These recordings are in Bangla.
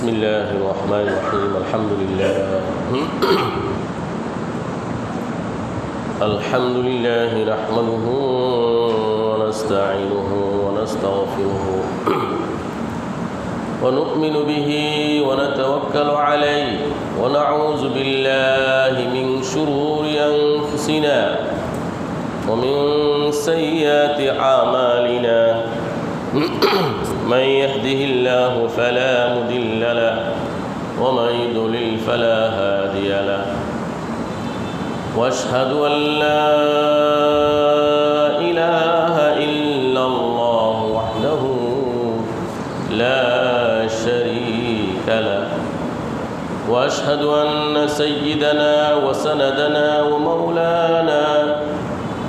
بسم الله الرحمن الرحيم الحمد لله نحمده ونستعينه ونستغفره ونؤمن به ونتوكل عليه ونعوذ بالله من شرور أنفسنا ومن سيئات أعمالنا من يهده الله فلا مضل له ومن يضلل فلا هادي له واشهد أن لا إله إلا الله وحده لا شريك له واشهد أن سيدنا وسندنا ومولانا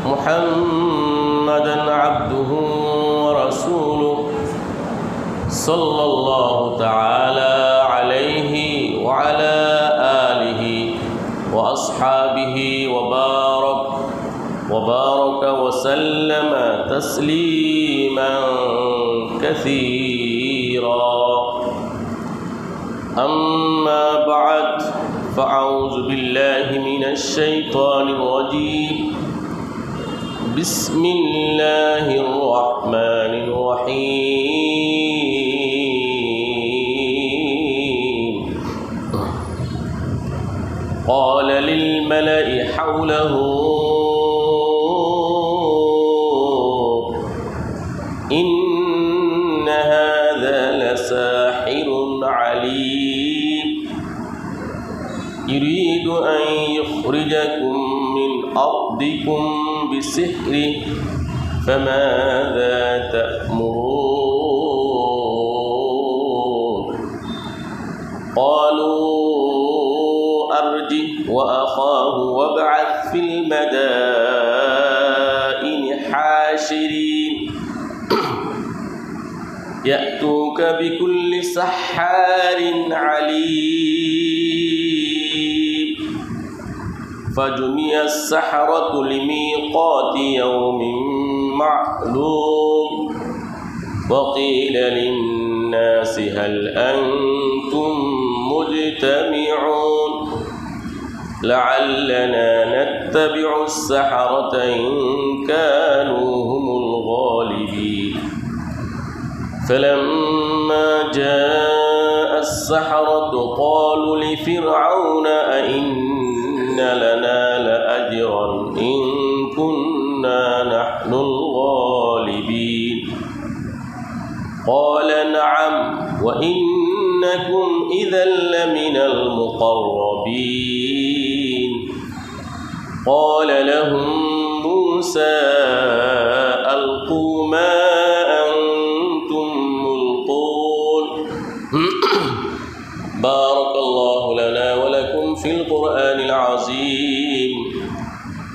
محمدا عبده ورسوله صلى الله تعالى عليه وعلى آله وأصحابه وبارك وسلم تسليما كثيرا أما بعد فأعوذ بالله من الشيطان الرجيم بسم الله الرحمن الرحيم قال للملأ حوله إن هذا لساحر عليم يريد أن يخرجكم من أرضكم بسحره فماذا تأمرون قالوا أرجه وأخاه وابعث في المدائن حاشرين يأتوك بكل سحار عليم فجمع السحرة لميقات يوم معلوم وقيل للناس هل أنتم مجتمعون لعلنا نتبع السحرة إن كانوا هم الغالبين فلما جاء السحرة قالوا لفرعون أئن لنا لأجرا إن كنا نحن الغالبين قال نعم وإنكم إذا لمن المقربين قال لهم موسى ألقوا ما أنتم ملقون بارك الله لنا ولكم في القرآن العظيم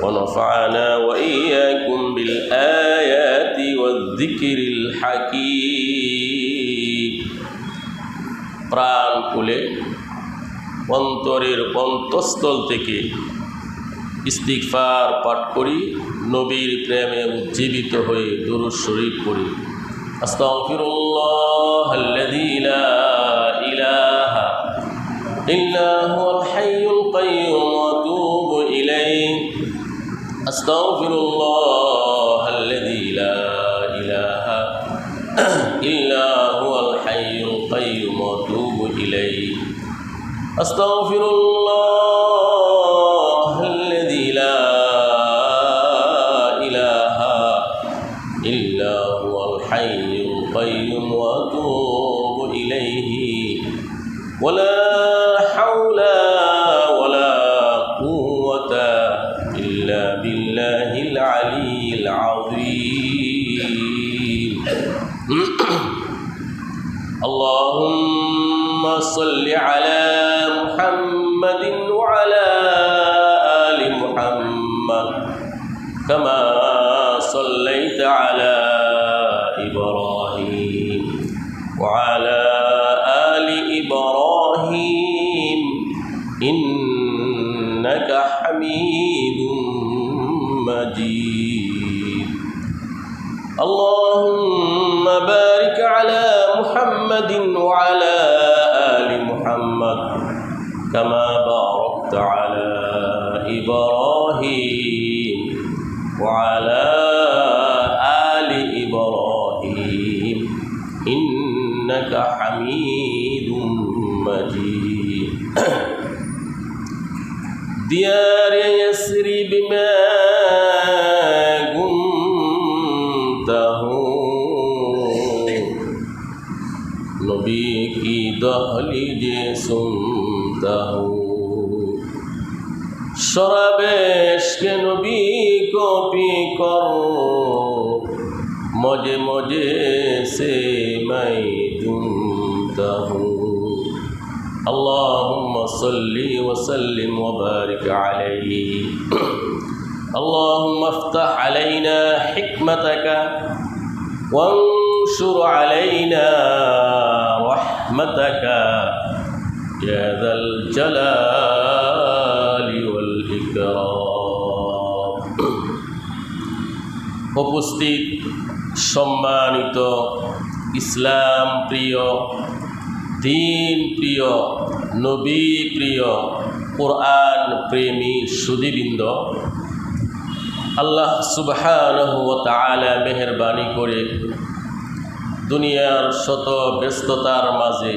ونفعنا وإياكم بالآيات والذكر الحكيم প্রাণ খুলে অন্তরের অন্তঃস্থল থেকে ইস্তিগফার পাঠ করি, নবীর প্রেমে উজ্জীবিত হয়ে দুরূদ শরীফ পড়ি। আস্তাগফিরুল্লাহাল্লাযী লা ইলাহা ইল্লা হুয়াল হাইয়ুল কাইয়্যুম ওয়া আতুবু ইলাইহি আস্তাগফিরুল্লাহাল্লাযী লা ইলাহা ইল্লা হুয়াল হাইয়ুল কাইয়্যুম ওয়া আতুবু ইলাইহি আস্তাগফিরুল্লাহাল্লাযী লা ইলাহা ইল্লা হুয়াল হাইয়ুল কাইয়্যুম ওয়া আতুবু ইলাইহি ওয়ালা হাওলা ওয়ালা কুওয়াতা ইল্লা বিল্লাহিল আলিয়্যিল আযীম আল্লাহুম্মা সাল্লি আলা মুহাম্মাদিন ওয়া আলা আলি মুহাম্মাদ কামা সাল্লাইতা আলা ইব্রাহিম ওয়া আলা আলি ইব্রাহিম ইন্নাকা হামিদুম মাজিদ اللهم بارك على محمد وعلى آل كما باركت على إبراهيم وعلى آل إبراهيم إنك حميد مجيد ديار يسرب ما كنته नबी की दहलीजे सुनता हूँ शराबेश के नबी को पी कर मजे मजे से मैं झूमता हूँ अल्लाहुम्मा सल्ली व सल्लिम व बारिक अलैहि अल्लाहुम्मा अफ्तह अलैना हिकमतक वंशुर अलैना रहमतक या যাল জালালি ওয়াল ইকরাম। উপস্থিত সম্মানিত ইসলাম প্রিয়, দিন প্রিয়, নবী প্রিয়, কোরআন প্রেমী সুধীবৃন্দ, আল্লাহ সুবহানাহু ওয়া তাআলা মেহেরবানি করে দুনিয়ার শত ব্যস্ততার মাঝে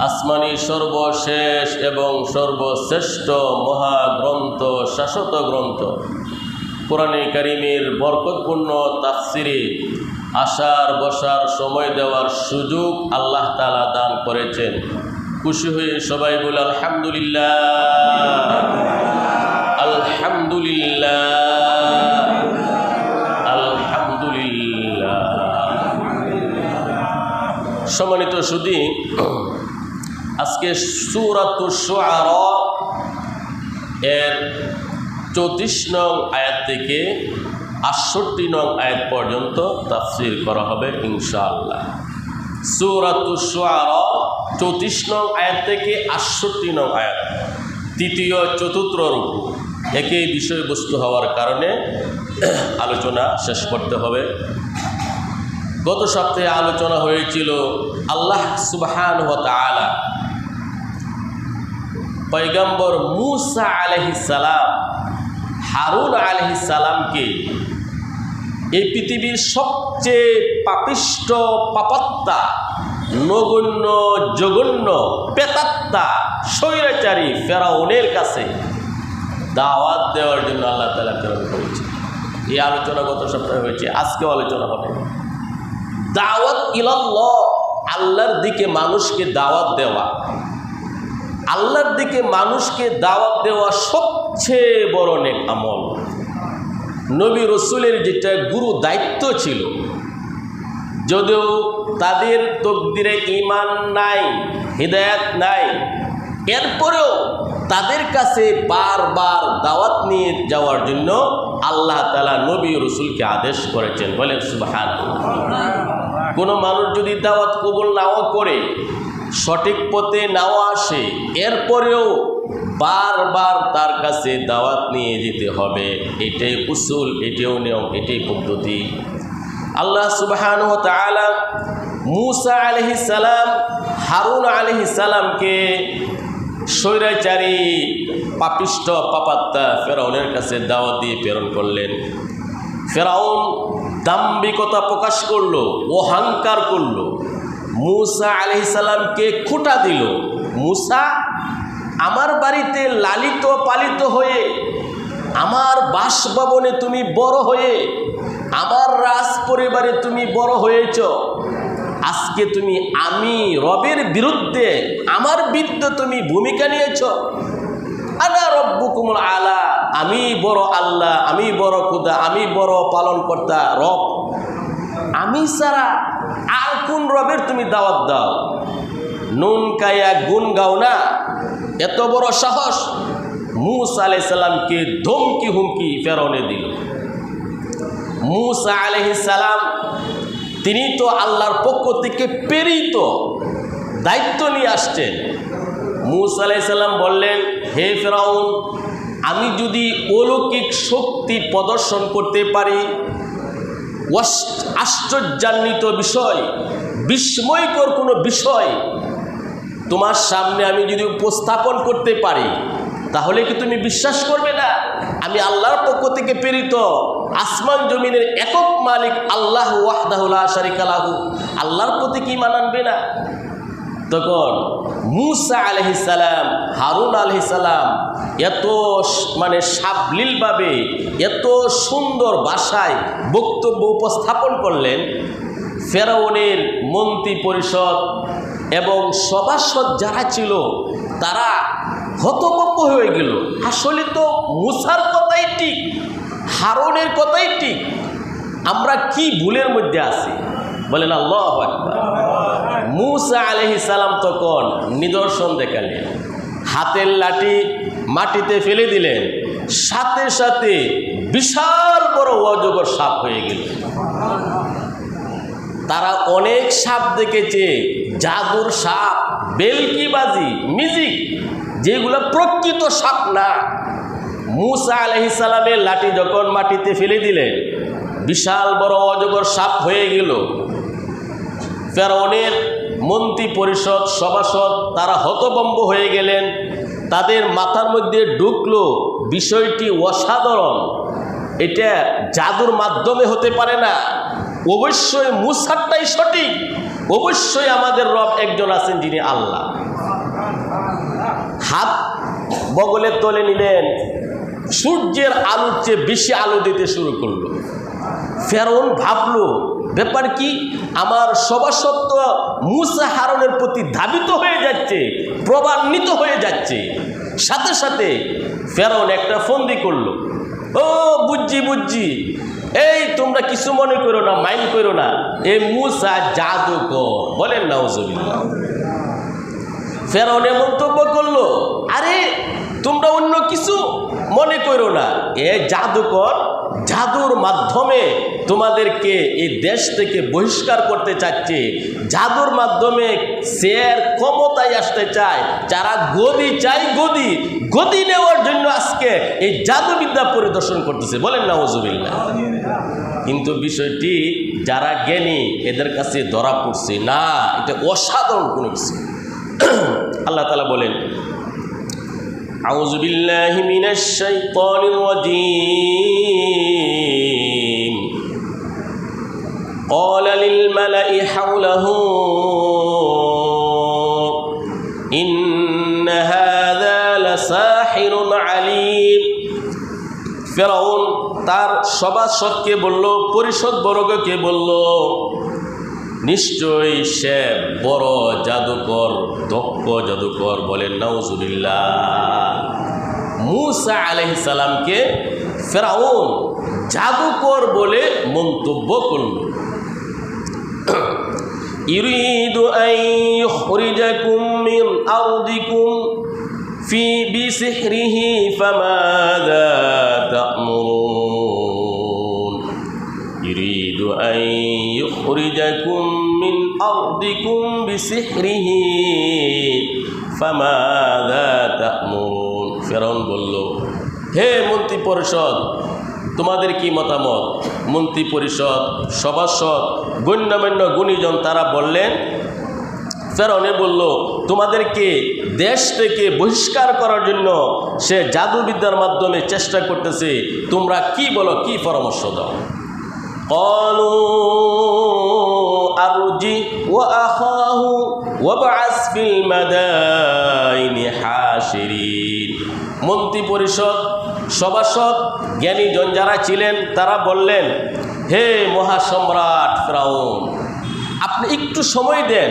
আসমানি সর্বশেষ এবং সর্বশ্রেষ্ঠ মহাগ্রন্থ, শাশ্বত গ্রন্থ কোরআনে কারিমের বরকতপূর্ণ তাফসিরে আসার বসার সময় দেওয়ার সুযোগ আল্লাহ তাআলা দান করেছেন। খুশি হয়ে সবাই বলে আলহামদুলিল্লাহ, আলহামদুলিল্লাহ, আলহামদুলিল্লাহ। সম্মানিত সুধী, আজকে সূরাতুশ শুআরা এর 34 নং আয়াত থেকে 68 নং আয়াত পর্যন্ত তাফসীর করা হবে ইনশাআল্লাহ। সূরাতুশ শুআরা 34 নং আয়াত থেকে 68 নং আয়াত, তৃতীয় চতুর্থ রুকু, একই বিষয়বস্তু হওয়ার কারণে আলোচনা শেষ করতে হবে। গত সপ্তাহে আলোচনা হয়েছিল আল্লাহ সুবহানাহু ওয়া তাআলা পয়গম্বর মূসা আলাইহিস সালাম, হারুন আলাইহিস সালামকে এই পৃথিবীর সবচেয়ে পাপিষ্ঠ, পাপাত্মা, নগণ্য, জঘন্য, প্রেতাত্মা, স্বৈরাচারী ফেরাউনের কাছে দাওয়াত দেওয়ার জন্য আল্লাহ তাআলা প্রেরণ করেছে। এই আলোচনা গত সপ্তাহে হয়েছে, আজকেও আলোচনা হবে। দাওয়াত ইলাল্লাহ, আল্লাহর দিকে মানুষকে দাওয়াত দেওয়া, আল্লাহর দিকে মানুষকে দাওয়াত দেওয়া সবচেয়ে বড় নেক আমল। নবী রসুলের যেটা গুরু দায়িত্ব ছিল, যদিও তাদের তকদিরে ঈমান নাই, হিদায়াত নাই, এরপরেও তাদের কাছে বারবার দাওয়াত নিয়ে যাওয়ার জন্য আল্লাহ তাআলা নবী রসুলকে আদেশ করেছেন। বলেন সুবহানাল্লাহ। কোনো মানুষ যদি দাওয়াত কবুল নাও করে, সঠিক পথে নাও আসে, এরপরেও বারবার তার কাছে দাওয়াত নিয়ে যেতে হবে। এটাই উসুল, এটাও নিয়ম, এটাই পদ্ধতি। আল্লাহ সুবহানাহু ওয়া তাআলা মূসা আলাইহিস সালাম, হারুন আলাইহিস সালামকে স্বৈরাচারী, পাপিষ্ঠ, পাপাত্মা ফেরাউনের কাছে দাওয়াত দিয়ে প্রেরণ করলেন। ফেরাউন দাম্ভিকতা প্রকাশ করলো, অহংকার করলো, মূসা আলাইহিস সালামকে খোঁটা দিল। মূসা, আমার বাড়িতে লালিত পালিত হয়ে, আমার বাসভবনে তুমি বড় হয়ে, আমার রাজ পরিবারে তুমি বড় হয়েছ, আজকে তুমি আমি রবের বিরুদ্ধে, আমার বিরুদ্ধে তুমি ভূমিকা নিয়েছ। আনা রব্বুকুমুল আলা, আমি বড় আল্লাহ, আমি বড় খোদা, আমি বড় পালনকর্তা রব, আমি ছাড়া আর কোন রবের তুমি দাওয়াত দাও? নুন কায়া গুণ গাও না? এত বড় সাহস! মূসা আলাইহিস সালামকে ধমকি হুমকি ফেরাউনে দিল। মূসা আলাইহিস সালাম তিনি তো আল্লাহর পক্ষ থেকে প্রেরিত, দায়িত্ব নিয়ে আসছেন। মূসা আলাইহিস সালাম বললেন, হে ফেরাউন, আমি যদি অলৌকিক শক্তি প্রদর্শন করতে পারি, আশ্চর্যান্বিত বিষয়, বিস্ময়কর কোনো বিষয় তোমার সামনে আমি যদি উপস্থাপন করতে পারি তাহলে কি তুমি বিশ্বাস করবে না আমি আল্লাহর পক্ষ থেকে প্রেরিত আসমান জমিনের একক মালিক আল্লাহ ওয়াহদাহু লা শারিকা লাহু, আল্লাহর প্রতি কি মানবে না? তখন মূসা আলাইহিস সালাম, হারুন আলাইহিস সালাম এত সাবলীলভাবে এত সুন্দর ভাষায় বক্তব্য উপস্থাপন করলেন, ফেরাউনের মন্ত্রী পরিষদ এবং সভাসদ যারা ছিল তারা হতভম্ব হয়ে গেল। আসলে তো মূসার কথাই ঠিক, হারুনের কথাই ঠিক, আমরা কি ভুলের মধ্যে আছি? বলেন আল্লাহু আকবার। মূসা আলাইহিস সালাম তখন নিদর্শন দেখালেন, হাতের লাঠি মাটিতে ফেলে দিলেন, সাথে সাথে বিশাল বড় অজগর সাপ হয়ে গেল। তারা অনেক সাপ দেখেছে, জাদুর সাপ, বেলকিবাজি, মিউজিক, যেগুলো প্রকৃত সাপ না। মূসা আলাইহিস সালামের লাঠি যখন মাটিতে ফেলে দিলেন, বিশাল বড় অজগর সাপ হয়ে গেল। ফেরাউনের মন্ত্রী পরিষদ সভাসদ তারা হতভম্ব হয়ে গেলেন। তাদের মাথার মধ্যে ঢুকলো বিষয়টি অসাধারণ, এটা জাদুর মাধ্যমে হতে পারে না, অবশ্যই মূসারটাই সঠিক, অবশ্যই আমাদের রব একজন আছেন যিনি আল্লাহ। হাত বগলের তলে নিলেন, সূর্যের আলোর চেয়ে বেশি আলো দিতে শুরু করলো। ফেরাউন ভাবলো ব্যাপার কি, আমার সভাসত্ব মূসা হারুনের প্রতি ধাবিত হয়ে যাচ্ছে, প্রভান্বিত হয়ে যাচ্ছে। সাথে সাথে ফেরাউন একটা ফন্দি করলো, ও বুঝছি, এই তোমরা কিছু মনে করো না, মাইন্ড করো না, এই মূসা জাদুকর। বলেন নাউজুবিল্লাহ। ফেরাউন মন্তব্য করলো, আরে তোমরা অন্য কিছু মনে করো না, এ জাদুকর, জাদুর মাধ্যমে তোমাদেরকে এই দেশ থেকে বহিষ্কার করতে চাচ্ছে, জাদুর মাধ্যমে সের ক্ষমতায় আসতে চায়, যারা গদি চাই গদি নেওয়ার জন্য আজকে এই জাদুবিদ্যা পরিদর্শন করতেছে। বলেন নাউজুবিল্লাহ। কিন্তু বিষয়টি যারা জ্ঞানী এদের কাছে ধরা পড়ছে না, এটা অসাধারণ কোনো কিছু। আল্লাহ তাআলা বলেন, আউযু বিল্লাহি মিনাশ শাইতানির রাজীম। قال للملأ حوله إن هذا لساحر عليم। ফেরাউন তার সভাসদকে বলল, পরিষদ বর্গকে বলল, নিশ্চয়ই সে বড় জাদুকর, দক্ষ জাদুকর। বলেন নাউজুবিল্লাহ। মূসা আলাইহিস সালামকে ফেরাউন জাদুকর বলে মন্তব্য করল। ইরিদু আন ইখরিজাকুম মিন আরদিকুম ফি বিসিহরিহি ফামাযা তা'মুরুন। ইরিদু আন ইখরিজাকুম মিন আরদিকুম বিসিহরিহি ফামাযা তা'মুরুন। ফেরাউন বলল, হে মন্ত্রী পরিষদ, তোমাদের কি মতামত? মন্ত্রী পরিষদ, সভাসদ, গণ্যমান্য গুণীজন তারা বললেন, ফেরাউন বলল, তোমাদেরকে দেশ থেকে বহিষ্কার করার জন্য সে জাদুবিদ্যার মাধ্যমে চেষ্টা করতেছে, তোমরা কি বলো, কি পরামর্শ দাও? ক্বালু আরজি ওয়া আখাহু ওয়াবআস ফিল মাদাইনি হাশিরিন। মন্ত্রী পরিষদ, সভাসদ, জ্ঞানীজন যারা ছিলেন তারা বললেন, হে মহাসম্রাট ফেরাউন, আপনি একটু সময় দেন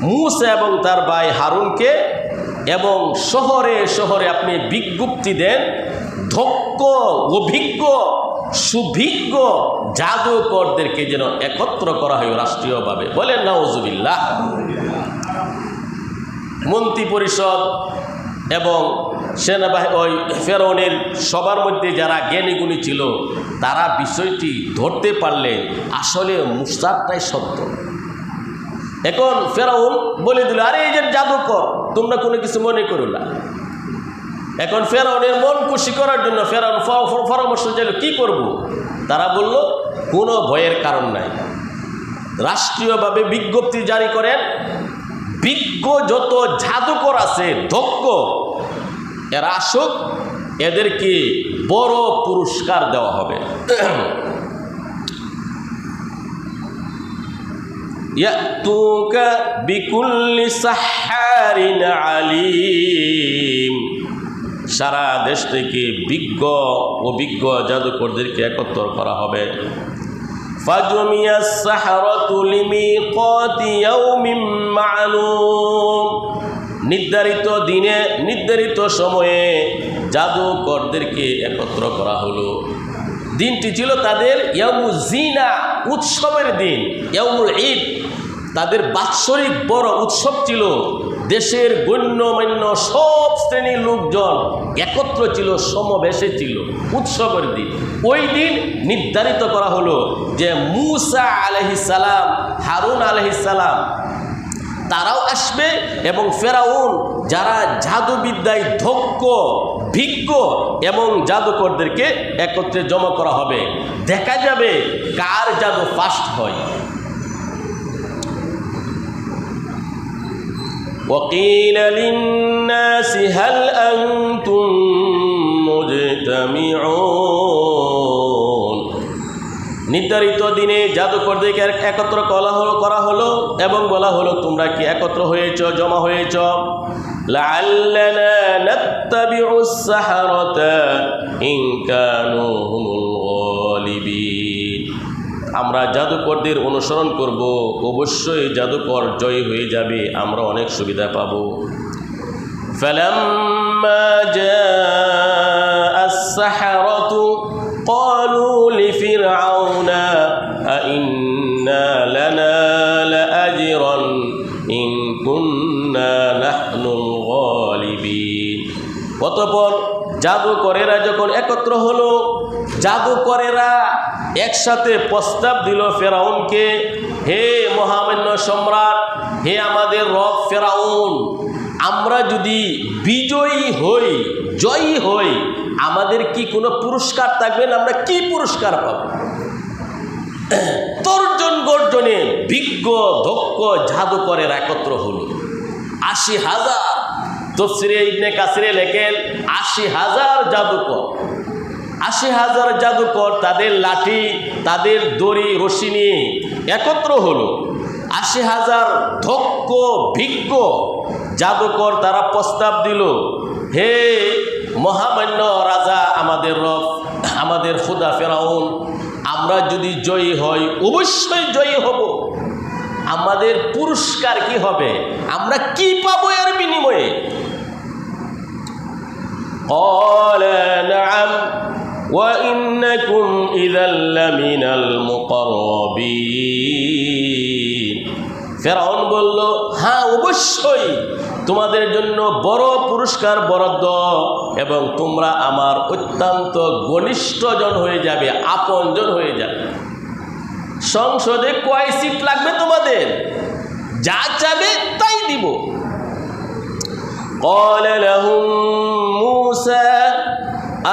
মূসা এবং তার ভাই হারুনকে, এবং শহরে শহরে আপনি বিজ্ঞপ্তি দেন, দক্ষ, অভিজ্ঞ, সুভিজ্ঞ জাদুকরদেরকে যেন একত্র করা হয় রাষ্ট্রীয়ভাবে। বলেন নাউজুবিল্লাহ। মন্ত্রী পরিষদ এবং সেনাবাহিনী, ওই ফেরাউনের সবার মধ্যে যারা জ্ঞানীগুণী ছিল তারা বিষয়টি ধরতে পারলেন আসলে মূসাটাই সত্য। এখন ফেরাউন বলে দিল, আরে এই যে জাদুকর, তোমরা কোনো কিছু মনে করো না। এখন ফেরাউনের মন খুশি করার জন্য ফেরাউন পরামর্শ চাইল, কি করব? তারা বলল, কোনো ভয়ের কারণ নাই, রাষ্ট্রীয়ভাবে বিজ্ঞপ্তি জারি করেন, বিজ্ঞ যত জাদুকর আছে দক্ষ, এরা আসুক, এদেরকে বড় পুরস্কার দেওয়া হবে। ইয়াতুকা বিকুল্লি সাহ্হারিন আলিম, সারা দেশ থেকে বিজ্ঞ অভিজ্ঞ জাদুকরদেরকে একত্র করা হবে। ফাজুমিয়াস সাহরাতু লিমিকাতি ইয়াউমিন মা'লুম, নির্ধারিত দিনে নির্ধারিত সময়ে জাদুকরদেরকে একত্র করা হলো। দিনটি ছিল তাদের ইয়াউমুজ জিনা, উৎসবের দিন, ইয়াউমুল ঈদ, তাদের বাৎসরিক বড় উৎসব ছিল। দেশের গণ্যমান্য সব শ্রেণীর লোকজন একত্র ছিল, সমাবেশে ছিল, উৎসবের দিন। ওই দিন নির্ধারিত করা হলো যে মূসা আলাইহিস সালাম, হারুন আলাইহিস সালাম তারাও আসবে এবং ফেরাউন যারা জাদুবিদ্যায় দক্ষ বিজ্ঞ এবং জাদুকরদেরকে একত্রে জমা করা হবে। দেখা যাবে কার জাদু ফাস্ট হয়। وقيل للناس هل أنتم مجتمعون, নির্ধারিত দিনে জাদুকরদেরকে একত্র করা হলো এবং বলা হলো তোমরা কি একত্র হয়েছ, জমা হয়েছ। লাআল্লানা নাত্তাবিউস সাহারাতা ইন কানু হুমুল গালিবিন, আমরা জাদুকরদের অনুসরণ করব, অবশ্যই জাদুকর জয়ী হয়ে যাবে, আমরা অনেক সুবিধা পাব। ফালাম্মা জাআস সাহারাতু ক্বালু লিফিরআউনা আইন্না লানা লাআজরান ইন কুন্না নাহনুল গালিবিন। অতঃপর জাদুকরেরা যখন একত্র হলো, জাদুকরেরা একসাথে প্রস্তাব দিল ফেরাউনকে, হে মহামান্য সম্রাট, হে আমাদের রব ফেরাউন, আমরা যদি বিজয়ী হই, জয়ী হই, আমাদের কি কোনো পুরস্কার থাকবে না? আমরা কি পুরস্কার পাব? তর্জন গর্জনে বিজ্ঞ দক্ষ জাদুকরের একত্র হলো ৮০,০০০। তাফসীরে ইবনে কাসিরে লেখেন ৮০,০০০ জাদুকর, ৮০,০০০ জাদুকর তাদের লাঠি, তাদের দড়ি, রশি নিয়ে একত্র হলো। ৮০,০০০ দক্ষ বিজ্ঞ জাদুকর তারা প্রস্তাব দিল, হে মহামান্য রাজা, আমাদের রব, আমাদের খোদা ফেরাউন, আমরা যদি জয়ী হই, অবশ্যই জয়ী হব, আমাদের পুরস্কার কি হবে, আমরা কি পাবো এর বিনিময়ে? قال نعم وإنكم إذا لمن المقربين, ফেরাউন বলল, হ্যাঁ অবশ্যই তোমাদের জন্য বড় পুরস্কার বরাদ্দ এবং তোমরা আমার অত্যন্ত ঘনিষ্ঠজন হয়ে যাবে, আপনজন হয়ে যাবে। সংসদে কয় সিট লাগবে তোমাদের? যা চাবে তাই দিব। قال لهم موسى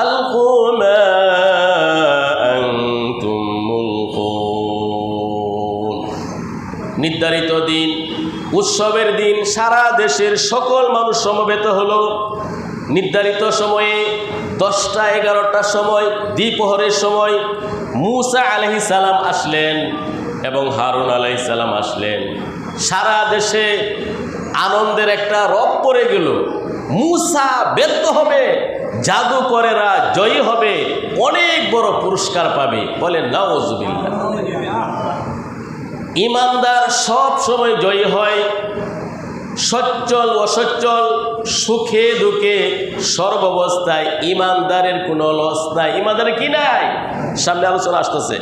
ألقوا ما أنتم ملقون, নির্ধারিত দিন, উৎসবের দিন, সারা দেশের সকল মানুষ সমবেত হলো। নির্ধারিত সময়ে 10টা-11টার সময়, দ্বিপ্রহরের সময় মূসা আলাইহিস সালাম আসলেন এবং হারুন আলাইহিস সালাম আসলেন। সারা দেশে আনন্দের একটা রব পড়ে গেল। মূসা ব্যর্থ হবে, জাদুকরেরা জয়ী হবে, অনেক বড় পুরস্কার পাবে। বলেন নাউজুবিল্লাহ। ইমানদার সব সময় জয়ী হয়, সচ্ছল অসচ্ছল, সুখে দুঃখে, সর্বাবস্থায় ইমানদারের কোনো লস নাই। ইমানদারের কি নাই? সামনে আলোচনা আসতেছে।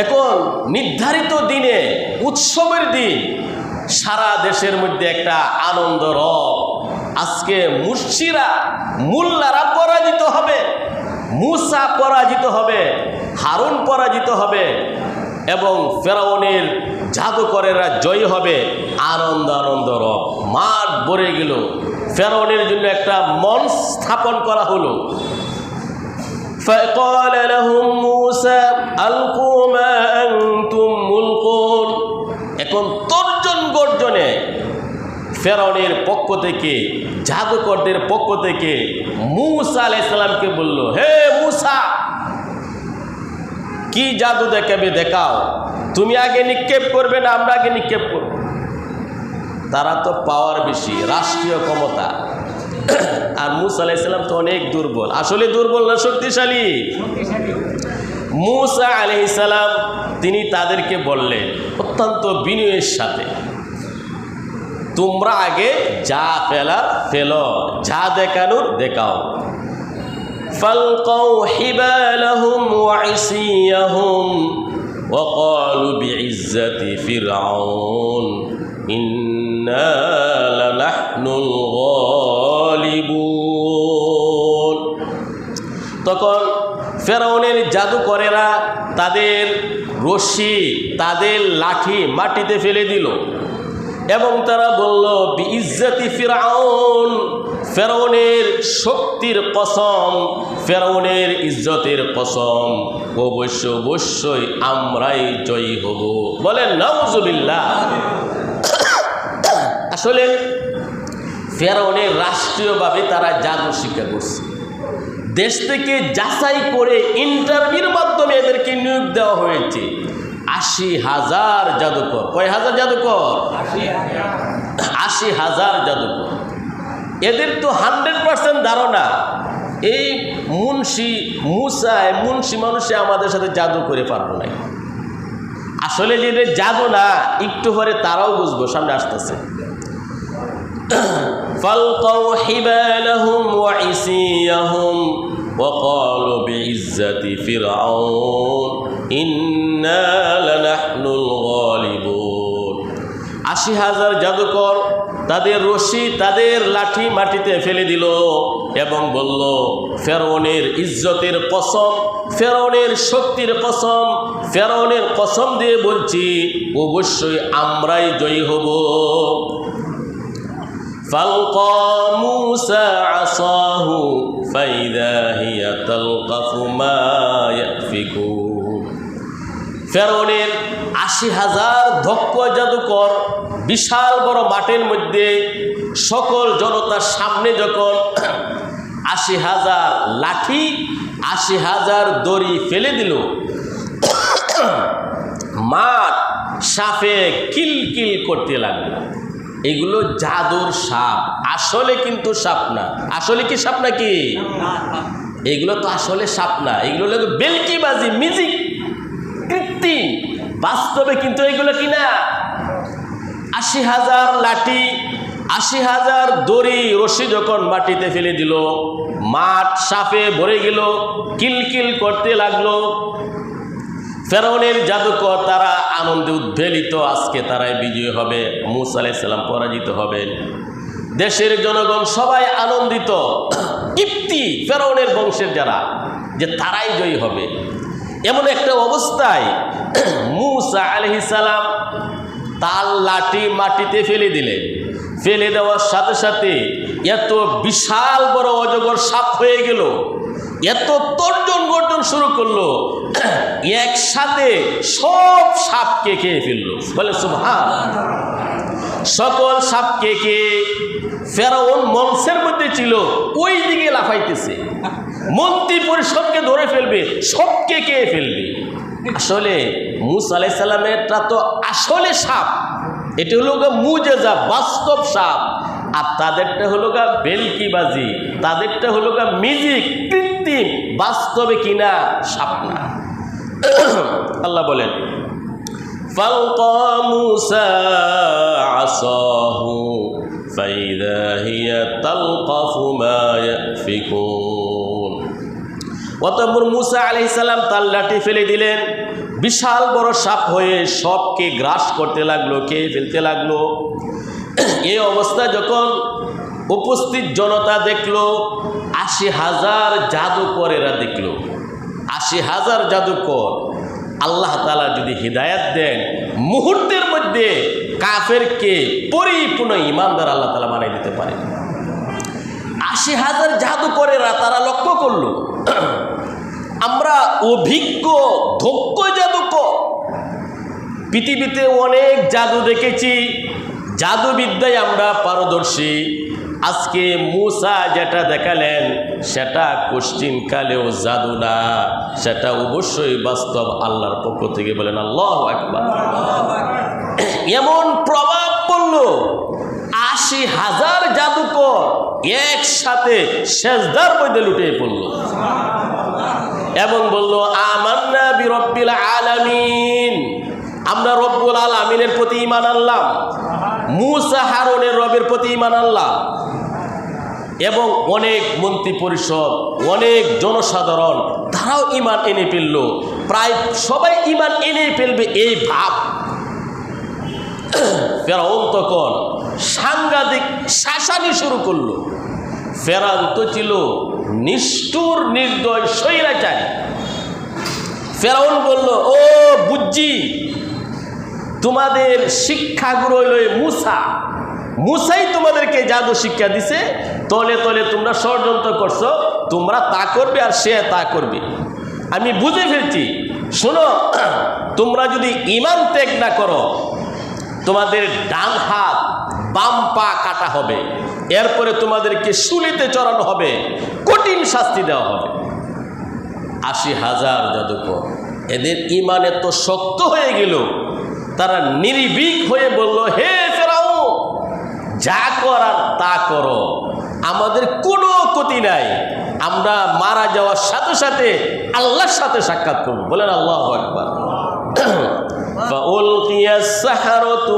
এখন নির্ধারিত দিনে, উৎসবের দিন, সারা দেশের মধ্যে একটা আনন্দ রব। আজকে মুর্শিরা, মোল্লারা পরাজিত হবে, মূসা পরাজিত হবে, হারুন পরাজিত হবে এবং ফেরাউনের জাদুকরেরা জয়ী হবে। আনন্দ আনন্দ রব, মাঠ ভরে গেল। ফেরাউনের জন্য একটা মঞ্চ স্থাপন করা হলো। فقال لهم موسى ألقوا ما أنتم ملقون, এখন তর্জন গর্জনে ফেরাউনের পক্ষ থেকে, জাদুকরদের পক্ষ থেকে মূসা আলাইহিস সালামকে বলল, হে মূসা, কি জাদু দেখাবে দেখাও, তুমি আগে নিক্ষেপ করবে না আমরা আগে নিক্ষেপ করব? তারা তো পাওয়ার বেশি, রাষ্ট্রীয় ক্ষমতা, আর মূসা আলাইহিস সালাম তো অনেক দুর্বল। আসলে দুর্বল না শক্তিশালী? মূসা আলাইহিস সালাম তিনি তাদেরকে বললেন অত্যন্ত বিনয়ের সাথে, তোমরা আগে যা ফেলার ফেলো, যা দেখানোর দেখাও। ফালকাউ হিবালাহুম ওয়া ইসিয়াহুম ওয়া ক্বালু বিইজ্জাতি ফিরআউন ইন্না লানাহনুল গালিবুন। তখন ফেরাউনের জাদুকরেরা তাদের রশি, তাদের লাঠি মাটিতে ফেলে দিল এবং তারা বলল, বিইজ্জাতি ফিরআউন, ফেরাউনের শক্তির কসম, ফেরাউনের ইজ্জতের কসম, অবশ্যই আমরাই জয়ী হব। বলেন নাউজুবিল্লাহ। আসলে ফেরাউনের রাষ্ট্রীয়ভাবে তারা জাদু শিক্ষা করছে, দেশ থেকে যাচাই করে ইন্টারভিউর মাধ্যমে এদেরকে নিয়োগ দেওয়া হয়েছে। 80,000 জাদুকর। কয় হাজার জাদুকর? 80,000 জাদুকর। এদের তো 100% ধারণা এই মুন্সি মানুষে আমাদের সাথে জাদু করে পারবো না। আসলে যেদের জাদু না, একটু পরে তারাও বুঝবো, সামনে আসতেছে। ফালকাউ হিবালাহুম ওয়া ইসিয়াহুম ওয়া ক্বালু বিইজ্জাতি ফিরআউন ইন্না লানাহনুল গালিবুন। 80,000 জাদুকর তাদের রশি, তাদের লাঠি মাটিতে ফেলে দিল এবং বলল, ফেরাউনের ইজ্জতের কসম, ফেরাউনের শক্তির কসম, ফেরাউনের কসম দিয়ে বলছি অবশ্যই আমরাই জয়ী হব। ফালকা মূসা আসাহু ফাইদা হিয়া তালকাফু মা ইয়াফিকুন। ফেরাউনের 80,000 দক্ষ জাদুকর বিশাল বড় মাঠের মধ্যে সকল জনতার সামনে যখন 80,000 লাঠি, 80,000 দড়ি ফেলে দিল, মাঠ সাপে কিলকিল করতে লাগলো। এগুলো জাদুর সাপ, আসলে কিন্তু সাপ না। আসলে কি সাপ নাকি? এগুলো তো আসলে সাপ না, এগুলো হলো বেলকিবাজি, মিউজিক, কৃত্রিম। বাস্তবে কিন্তু এগুলো কি না। 80,000 লাঠি, 80,000 দড়ি রশি যখন মাটিতে ফেলে দিল, মাঠ সাপে ভরে গেল, কিলকিল করতে লাগলো। ফেরাউনের জাদুকর তারা আনন্দে উদ্বেলিত, আজকে তারাই বিজয়ী হবে, মূসা আলাইহিস সালাম পরাজিত হবেন। দেশের জনগণ সবাই আনন্দিত, কিপ্তি ফেরাউনের বংশের যারা, যে তারাই জয়ী হবে। এমন একটা অবস্থায় মূসা আলাইহিস সালাম তার লাঠি মাটিতে ফেলে দিলেন। ফেলে দেওয়ার সাথে সাথে এত বিশাল বড় অজগর সাপ হয়ে গেল, এত তর্জন গর্জন শুরু করলো, একসাথে সব সাপকে খেয়ে ফেললো। বলে সুবহানাল্লাহ। সকল সাপকে খেয়ে ফেরাউন মঞ্চের মধ্যে ছিল, ওই দিকে লাফাইতেছে, মন্ত্রী পরিষদকে ধরে ফেলবে, সবকে খেয়ে ফেলবে। আসলে মূসা আলাইহিস সালামেরটা তো আসলে সাপ, এটা হলো মুজেজা, বাস্তব সাপ। আর তাদেরটা হলো বেলকিবাজি, তাদেরটা হলো মিউজিক, কৃত্রিম, বাস্তবে কিনা সাপ না। আল্লাহ বলেন, ফালকা মূসা আসাহু ফাইদা হিয়া তালকাফু মা ইয়াফিকুন। অতঃপর মূসা আলাইহিস সালাম তার লাঠি ফেলে দিলেন, বিশাল বড় সাপ হয়ে সবকে গ্রাস করতে লাগলো, খেয়ে ফেলতে লাগলো। এই অবস্থা যখন উপস্থিত জনতা দেখলো, 80,000 জাদুকরেরা দেখলো, 80,000 জাদুকর। আল্লাহ তাআলা যদি হিদায়াত দেন, মুহূর্তের মধ্যে কাফেরকে পরিপূর্ণ ইমানদার আল্লাহ তাআলা বানিয়ে দিতে পারে। 80,000 জাদুকরেরা তারা লক্ষ্য করলো, আমরা অভিজ্ঞ দক্ষ জাদুকর, পৃথিবীতে অনেক জাদু দেখেছি, জাদুবিদ্যায় আমরা পারদর্শী। আজকে মূসা যেটা দেখালেন সেটা কোশ্চিনকালেও জাদু না, সেটা অবশ্যই বাস্তব আল্লাহর পক্ষ থেকে। বলেন আল্লাহু আকবার। এমন প্রভাব পড়ল ৮০,০০০ জাদুকর একসাথে সেজদার মধ্যে লুটিয়ে পড়ল এবং বলল আমান্না বিরব্বিল আলামিন, আমরা রব্বুল আলামিনের প্রতি ঈমান আনলাম, মূসা হারুনের রবের প্রতি ঈমান আনলাম। এবং অনেক মন্ত্রী পরিষদ, অনেক জনসাধারণ তারাও ঈমান এনে ফেলল। প্রায় সবাই ঈমান এনে ফেলবে এই ভাব। ফেরাউন তখন সাংঘাতিক শাসানি শুরু করলো। ফেরাউন তো ছিল নিষ্ঠুর নির্দয় স্বৈরাচারী। ফেরাউন বলল, ও বুঝছি তোমাদের শিক্ষাগুরু হইল মূসা, মূসাই তোমাদেরকে জাদু শিক্ষা দিছে, তলে তলে তোমরা ষড়যন্ত্র করছো, তোমরা তা করবে আর সে তা করবে। আমি বুঝে ফেলছি, শোনো, তোমরা যদি ঈমান ত্যাগ না করো তোমাদের ডান হাত বাম পা কাটা হবে, এরপরে তোমাদেরকে শুলিতে চড়ানো হবে, কঠিন শাস্তি দেওয়া হবে। ৮০,০০০ জাদুকর এদের ঈমান এত শক্ত হয়ে গেল, তারা নির্ভীক হয়ে বলল, হে ফেরাউন, যা করার তা করো, আমাদের কোনো ক্ষতি নাই, আমরা মারা যাওয়ার সাথে সাথে আল্লাহর সাথে সাক্ষাৎ করব। বলেন আল্লাহু আকবার। فألقي السحرة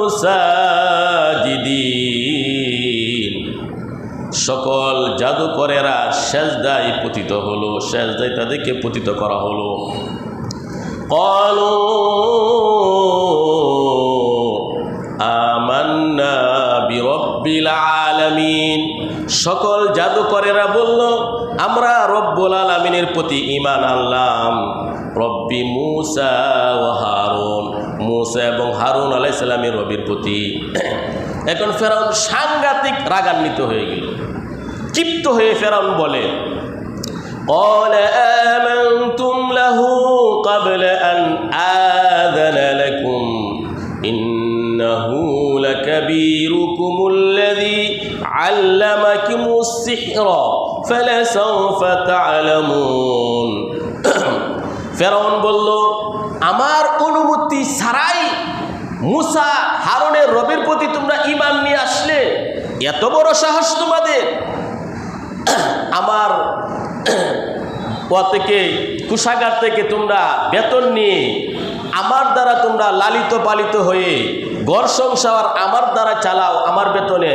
ساجدين, সকল জাদুকরেরা সেজদায় পতিত হলো, সেজদায় তাদেরকে পতিত করা হলো। قالوا آمنا برب العالمين, সকল জাদুকরেরা বলল, আমরা রব্বুল আলামিনের প্রতি ঈমান আনলাম। রব্বি মূসা ও হারুন, মূসা এবং হারুন আলাইহিস সালামের রবের প্রতি। এখন ফেরাউন সাংঘাতিক রাগান্বিত হয়ে গেল, ক্ষিপ্ত হয়ে ফেরাউন বলে, قال آمنتم له قبل أن آذن لكم إنه لكبيركم الذي علمكم السحر فلسوف تعلمون. ফেরাউন বলল, আমার অনুমতি ছাড়াই মূসা হারুনের রবের প্রতি তোমরা ঈমান নিয়ে আসলে? এত বড় সাহস তোমাদের! আমার থেকে কুষাগার থেকে তোমরা বেতন নিয়ে আমার দ্বারা তোমরা লালিত পালিত হয়ে ঘর সংসার আমার দ্বারা চালাও আমার বেতনে,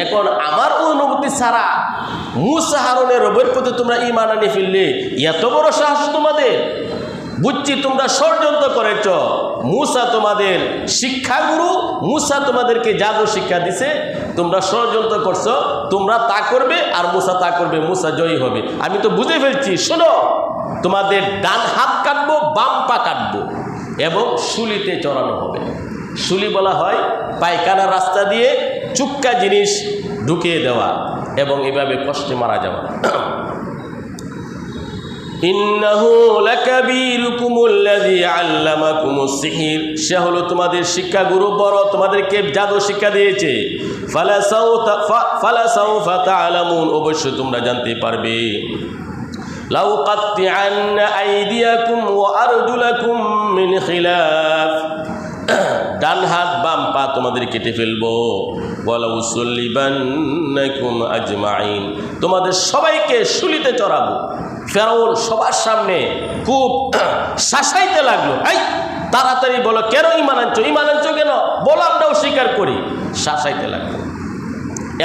এখন আমার অনুমতি ছাড়া মূসা হারুনের রবের প্রতি তোমরা ঈমান আনে ফেললে? এত বড় সাহস তোমাদের! বুঝছি তোমরা ষড়যন্ত্র করেছ, মূসা তোমাদের শিক্ষাগুরু, মূসা তোমাদেরকে জাদু শিক্ষা দিছে, তোমরা ষড়যন্ত্র করছো, তোমরা তা করবে আর মূসা তা করবে, মূসা জয়ী হবে। আমি তো বুঝে ফেলছি, শোনো, তোমাদের ডান হাত কাটবো, বাম পা কাটবো এবং শুলিতে চড়ানো হবে। শুলি বলা হয় পায়খানার রাস্তা দিয়ে চুক্কা জিনিস ঢুকিয়ে দেওয়া এবং এভাবে কষ্টে মারা যাওয়া। ইন্নাহু লাকাবীরুকুমুল্লাযী আল্লামাকুমুস সিহর, সে হলো তোমাদের শিক্ষাগুরু, বড়, তোমাদেরকে জাদু শিক্ষা দিয়েছে। ফালাসাউফা তা'লামুন, অবশ্যই তোমরা জানতে পারবে। লাউ কাত্তিআন্না আইদিয়াকুম ওয়া আরজুলাকুম মিন খিলাফ, ডান হাত বাম পা তোমাদের কেটে ফেলবো। ওয়ালা উসাল্লিবান্নাকুম আজমাইন, তোমাদের সবাইকে শুলিতে চড়াবো। ফেরাউন সবার সামনে খুব শাসাইতে লাগলো, এই তাড়াতাড়ি বলো, কেন ঈমান আনছো? ঈমান আনছো কেন? বলো, আমরাও স্বীকার করি। শাসাইতে লাগলো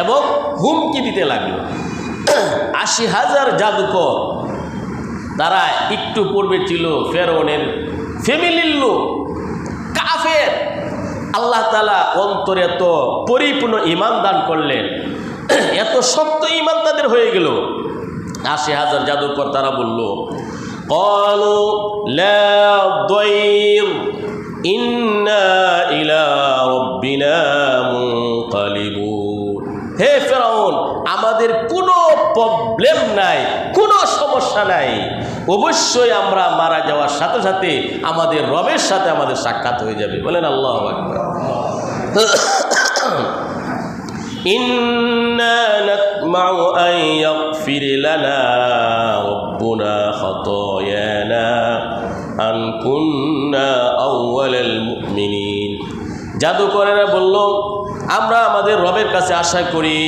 এবং হুমকি দিতে লাগলো। ৮০,০০০ জাদুকর, তারা একটু পূর্বে ছিল ফেরাউনের ফ্যামিলির লোক, কাফের। আল্লাহ তাআলা অন্তরে এত পরিপূর্ণ ঈমান দান করলেন, এত শক্ত ঈমান তাদের হয়ে গেল। ৮০,০০০ জাদুকর তারা বলল, ক্বালু লা দাইর ইন্না ইলা রাব্বিনা মুনকালিবুন, হে ফেরাউন, আমাদের কোনো প্রবলেম নাই, কোনো সমস্যা নাই, অবশ্যই আমরা মারা যাওয়ার সাথে সাথে আমাদের রবের সাথে আমাদের সাক্ষাৎ হয়ে যাবে। বলেন আল্লাহু আকবার। ইন্না নাতমাউ আন ইয়াগফির লানা রাব্বুনা খাতায়ানা আন কুন্না আউওয়ালাল মুমিনিন। জাদুকরেরা বলল, আমরা আমাদের রবের কাছে আশা করি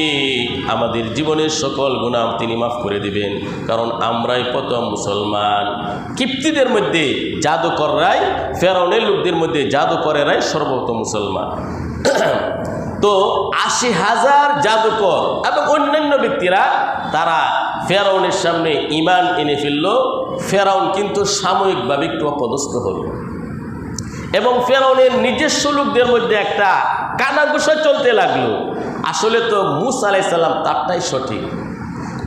আমাদের জীবনের সকল গুনাহ তিনি মাফ করে দিবেন, কারণ আমরাই প্রথম মুসলমান। কিপ্তিদের মধ্যে জাদুকররাই, ফেরাউনের লোকদের মধ্যে জাদুকরেরাই সর্বপ্রথম মুসলমান। তো ৮০,০০০ জাদুকর এবং অন্যান্য ব্যক্তিরা তারা ফেরাউনের সামনে ঈমান এনে ফেলল। ফেরাউন কিন্তু সাময়িকভাবে একটু অপদস্থ হল এবং ফেরাউনের নিজস্ব লোকদের মধ্যে একটা কানাঘুষা চলতে লাগলো। আসলে তো মূসা আলাইহিস সালাম তারটাই সঠিক,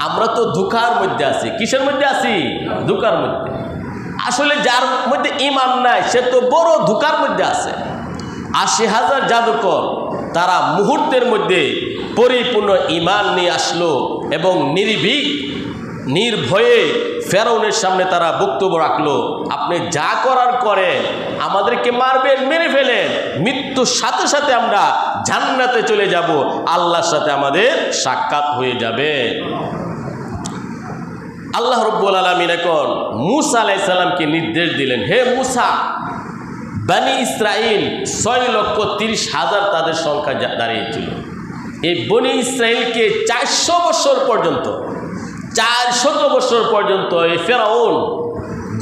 আমরা তো ধোঁকার মধ্যে আছি। কিসের মধ্যে আছি? ধোঁকার মধ্যে। আসলে যার মধ্যে ঈমান নাই সে তো বড় ধোঁকার মধ্যে আছে। ৮০,০০০ জাদুকর তারা মুহূর্তের মধ্যে পরিপূর্ণ ঈমান নিয়ে আসলো এবং নির্ভীক নির্ভয়ে ফেরাউনের সামনে তারা বক্তব্য রাখলো, আপনি যা করার করেন, আমাদেরকে মারবেন, মেরে ফেলেন, মৃত্যুর সাথে সাথে আমরা জান্নাতে চলে যাব, আল্লাহর সাথে আমাদের সাক্ষাৎ হয়ে যাবে। আল্লাহ রাব্বুল আলামিন এখন মূসা আলাইহিস সালামকে নির্দেশ দিলেন, হে মূসা, বনি ইসরাইল ৬,৩০,০০০ তাদের সংখ্যা দাঁড়িয়েছিল। এই বনি ইসরাইলকে ৪০০ বছর পর্যন্ত ৪০০ বছর পর্যন্ত এই ফেরাউন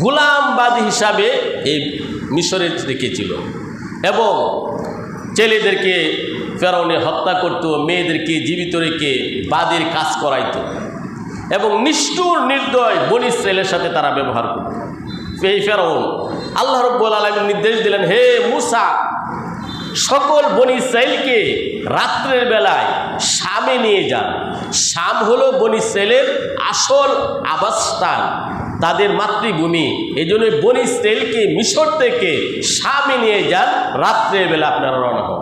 গোলামবাদী হিসাবে এই মিশরে রেখেছিল এবং ছেলেদেরকে ফেরাউনে হত্যা করত, মেয়েদেরকে জীবিত রেখে বাদীর কাজ করাইত এবং নিষ্ঠুর নির্দয় বনি ইসরাইলের সাথে তারা ব্যবহার করত। এই ফেরাউন আল্লাহ রাব্বুল আলামিন নির্দেশ দিলেন, হে মূসা, সকল বনি ইসরাইলকে রাত্রের বেলায় শামে নিয়ে যান। শাম হলো বনি ইসরাইলের আসল আবাসস্থান, তাদের মাতৃভূমি। এই জন্য বনি ইসরাইলকে মিশর থেকে শামে নিয়ে যান, রাত্রের বেলা আপনারা রওনা হন।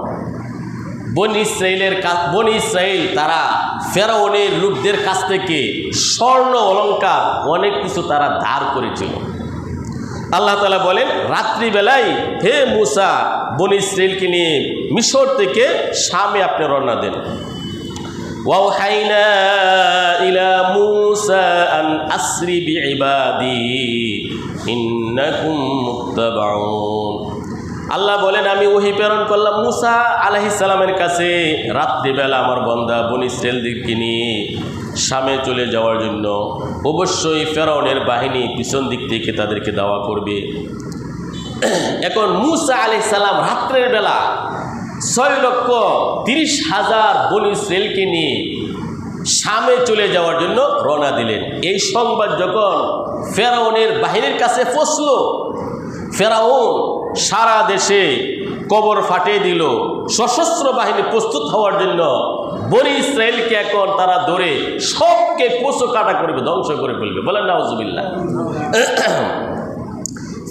বনি ইসরাইল তারা ফেরাউনের লোকদের কাছ থেকে স্বর্ণ অলংকার অনেক কিছু তারা ধার করেছিল। আল্লাহ তাআলা বলেন, রাত্রিবেলায় হে মূসা বনি ইসরাইলকে নিয়ে মিশর থেকে শামে আপনি রওনা দেন। ওয়াওহাইনা ইলা মূসা আন আসরি বিইবাদি ইন্নাকুম মুত্তাবাউন। আল্লাহ বলেন, আমি ওহী প্রেরণ করলাম মূসা আলাইহিস সালামের কাছে, রাত্রিবেলা আমার বান্দা বনি ইসরাইলদেরকে নিয়ে শামে চলে যাওয়ার জন্য। অবশ্যই ফেরাউনের বাহিনী পিছন দিক থেকে তাদেরকে দাওয়া করবে। এখন মূসা আলাইহিস সালাম রাত্রের বেলা ৬,৩০,০০০ বনি ইসরাইলকে নিয়ে শামে চলে যাওয়ার জন্য রওনা দিলেন। এই সংবাদ যখন ফেরাউনের বাহিনীর কাছে পৌঁছল, ফেরাউন সারা দেশে কবর ফাটিয়ে দিল। সশস্ত্র বাহিনী প্রস্তুত হওয়ার জন্য বনি ইসরাইলকে এখন তারা ধরে সবকে কোষো কাটা করবে, ধ্বংস করে ফেলবে। বলেন নাউজুবিল্লাহ।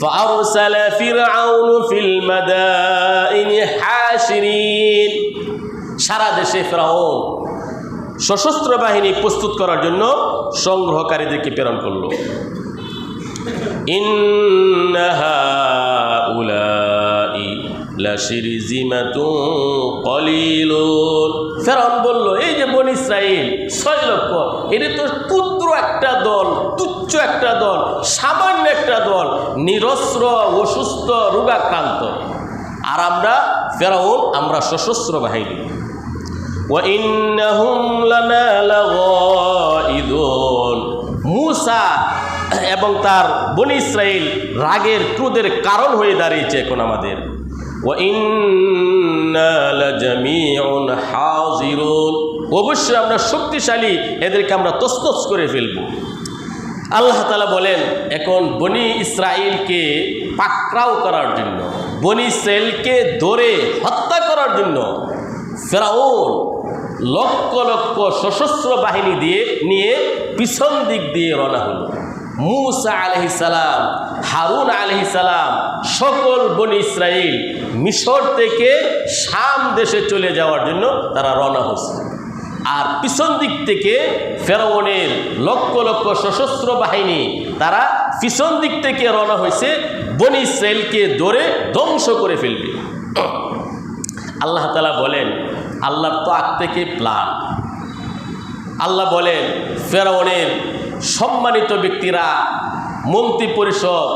فأرسل فرعون في المدائن حاشرين। সারা দেশে ফেরাউন সশস্ত্র বাহিনী প্রস্তুত করার জন্য সংগ্রহকারীদেরকে প্রেরণ করলো। ইন্না হাউলাই লাশিরজিমাতুন কলিলুন। ফেরাউন বলল, এই যে বনি ইসরাইল ৬ লক্ষ, এটা তো ক্ষুদ্র একটা দল, তুচ্ছ একটা দল, সামান্য একটা দল, নিরস্ত্র, অসুস্থ, রোগাক্রান্ত। আর আমরা ফেরাউন, আমরা সশস্ত্র বাহিনী। ওয়া ইন্নাহুম লানা লাগাইদুন। মূসা এবং তার বনি ইসরাইল রাগের ক্রোধের কারণ হয়ে দাঁড়িয়েছে এখন আমাদের। ওয়া ইন্না লাজামিউন হাজিরুন। অবশ্যই আমরা শক্তিশালী, এদেরকে আমরা তছনছ করে ফেলব। আল্লাহ তাআলা বলেন, এখন বনি ইসরাইলকে পাকড়াও করার জন্য, বনি ইসরাইলকে ধরে হত্যা করার জন্য ফেরাউন লক্ষ লক্ষ সশস্ত্র বাহিনী নিয়ে পিছন দিক দিয়ে রওনা হলো। মূসা আলাইহিস সালাম, হারুন আলাইহিস সালাম, সকল বনি ইসরাইল মিশর থেকে শাম দেশে চলে যাওয়ার জন্য তারা রওনা হচ্ছে। আর পিছন দিক থেকে ফেরাউনের লক্ষ লক্ষ সশস্ত্র বাহিনী তারা পিছন দিক থেকে রওনা হয়েছে, বনি ইসরাইলকে ধরে ধ্বংস করে ফেলবে। আল্লাহ তাআলা বলেন, আল্লাহর তো আগ থেকে প্ল্যান। আল্লাহ বলেন ফেরাউনের সম্মানিত ব্যক্তিরা, মন্ত্রী পরিষদ,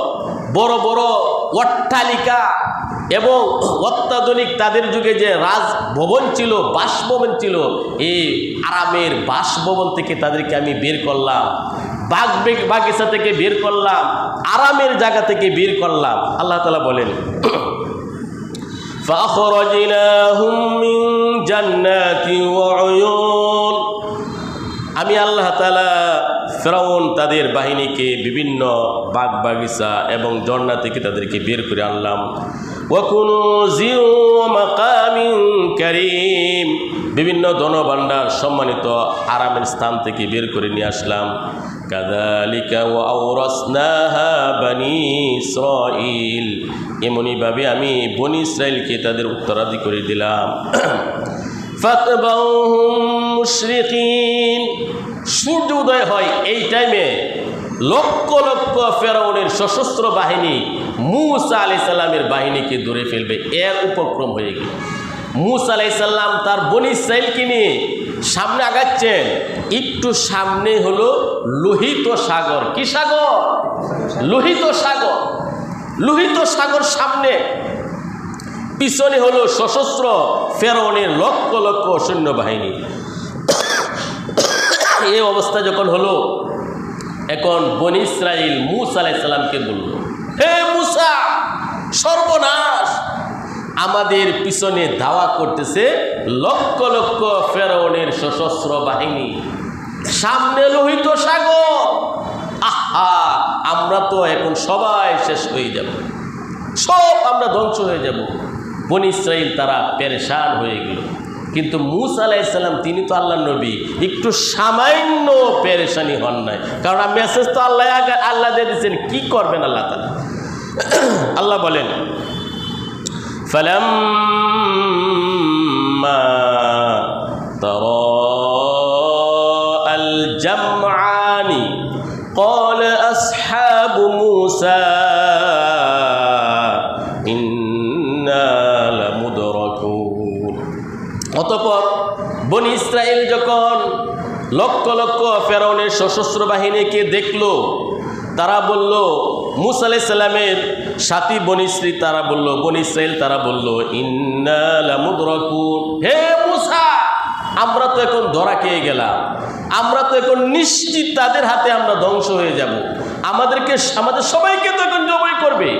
বড় বড় অট্টালিকা এবং অত্যাধুনিক তাদের যুগে যে রাজভবন ছিল, বাসভবন ছিল, এই আরামের বাসভবন থেকে তাদেরকে আমি বের করলাম, বাগিচা থেকে বের করলাম, আরামের জায়গা থেকে বের করলাম। আল্লাহ তাআলা বলেন فأخرجناهم من جنات وعيون, আমি আল্লাহ তাআলা ফেরাউন তাদের বাহিনীকে বিভিন্ন বাগ বাগিচা এবং ঝর্ণা থেকে তাদেরকে বের করে আনলাম। ওয়া কুনুজিন ওয়া মাকামিন কারীম, বিভিন্ন ধনভাণ্ডার সম্মানিত আরামের স্থান থেকে বের করে নিয়ে আসলাম। কাযালিকা ওয়া আওরাসনাহা বনি ইসরাঈল, এমনিভাবে আমি বনি ইসরাইলকে তাদের উত্তরাধিকারী দিলাম। ফাতবাউহুম মুশরিকিন, সূর্য উদয় হয় এই টাইমে লক্ষ লক্ষ ফেরাউনের সশস্ত্র বাহিনী মূসা আলাইহিস সালামের বাহিনীকে ধরে ফেলবে, এর উপক্রম হয়ে গেল। মূসা আলাইহিস সালাম তার বনি ইসরাইলকে নিয়ে সামনে আগাচ্ছেন, একটু সামনে হলো লোহিত সাগর। কি সাগর? লোহিত সাগর। লোহিত সাগর সামনে, পিছনে হলো সশস্ত্র ফেরাউনের লক্ষ লক্ষ সৈন্যবাহিনী। এই অবস্থা যখন হলো, এখন বনি ইসরাইল মূসা আলাইহিস সালামকে বলল, হে মূসা, সর্বনাশ, আমাদের পিছনে ধাওয়া করতেছে লক্ষ লক্ষ ফেরাউনের সশস্ত্র বাহিনী, সামনে লোহিত সাগর। আহা, আমরা তো এখন সবাই শেষ হয়ে যাব, সব আমরা ধ্বংস হয়ে যাব। বনি ইসরাইল তারা পেরেশান হয়ে গেল। কিন্তু মূসা আলাইহিস সালাম তিনি তো আল্লাহর নবী, একটু সামান্য পেরেশানি হন নাই, কারণ মেসেজ তো আল্লাহ দিয়ে দিচ্ছেন, কি করবেন আল্লাহ তাআলা। আল্লাহ বলেন ফালাম্মা তারাআল জামআনি ক্বালা আসহাবু মূসা ইন্না লামুদরাকুন। অতঃপর বনি ইসরাইল যখন লক্ষ লক্ষ ফেরাউনের সশস্ত্র বাহিনীকে দেখল, তারা বলল, মূসা আলাইহিস সালামের সাথী বনি ইসরাইল তারা বলল ইন্না লামুদরাকুন, হে মূসা, আমরা তো এখন ধরা খেয়ে গেলাম, আমরা তো এখন নিশ্চিত তাদের হাতে আমরা ধ্বংস হয়ে যাব, আমাদের সবাইকে তো এখন জবাই করবে,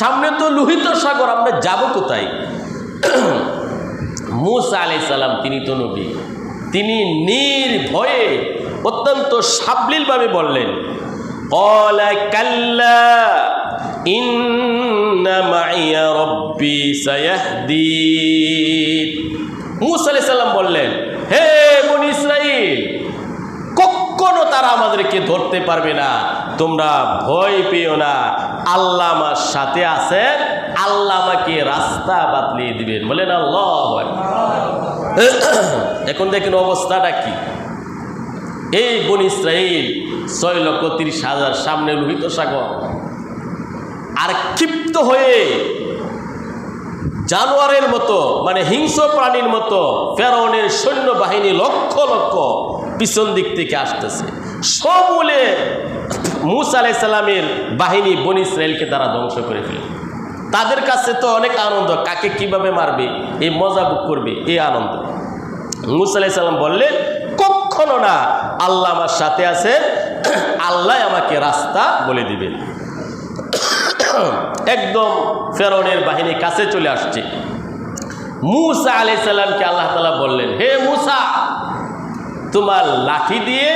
সামনে তো লোহিত সাগর, আমরা যাব কোথায়? মূসা আলাইহিস সালাম তিনি তো নবী, তিনি নির্ভয়ে অত্যন্ত সাবলীলভাবে বললেন, ক্বালা কাল্লা ইন্না মাইয়া রাব্বি সায়াহদিন। মূসা আলাইহিস সালাম বললেন, হে বনি ইসরাইল, কখনো তারা আমাদেরকে ধরতে পারবে না, তোমরা ভয় পেও না, আল্লাহ আমার সাথে আছেন, আল্লাহ আমাকে রাস্তা বাতলিয়ে দিবেন। বলেন আল্লাহু আকবার। এখন দেখেন অবস্থাটা কি। এই বনি ইসরাইল 6,30,000 সামনে লোহিত সাগর, আর ক্ষিপ্ত হয়ে জানোয়ারের মতো, মানে হিংস্র প্রাণীর মতো ফেরাউনের সৈন্যবাহিনী লক্ষ লক্ষ পিছন দিক থেকে আসতেছে। সমূলে মূসা আলাইহিস সালামের বাহিনী বনি ইসরাইলকে তারা ধ্বংস করে ফেলে। তাদের কাছে তো অনেক আনন্দ, কাকে কিভাবে মারবে এই মজা বুক করবে, এই আনন্দ। মূসা আলাইহিস সালাম বললেন, কখনো না, আল্লাহ আমার সাথে আছে, আল্লাহ আমাকে রাস্তা বলে দিবেন। একদম ফেরাউনের বাহিনী কাছে চলে আসছে। মূসা আলাইহিস সালামকে আল্লাহ তাআলা বললেন, হে মূসা, তোমার লাঠি দিয়ে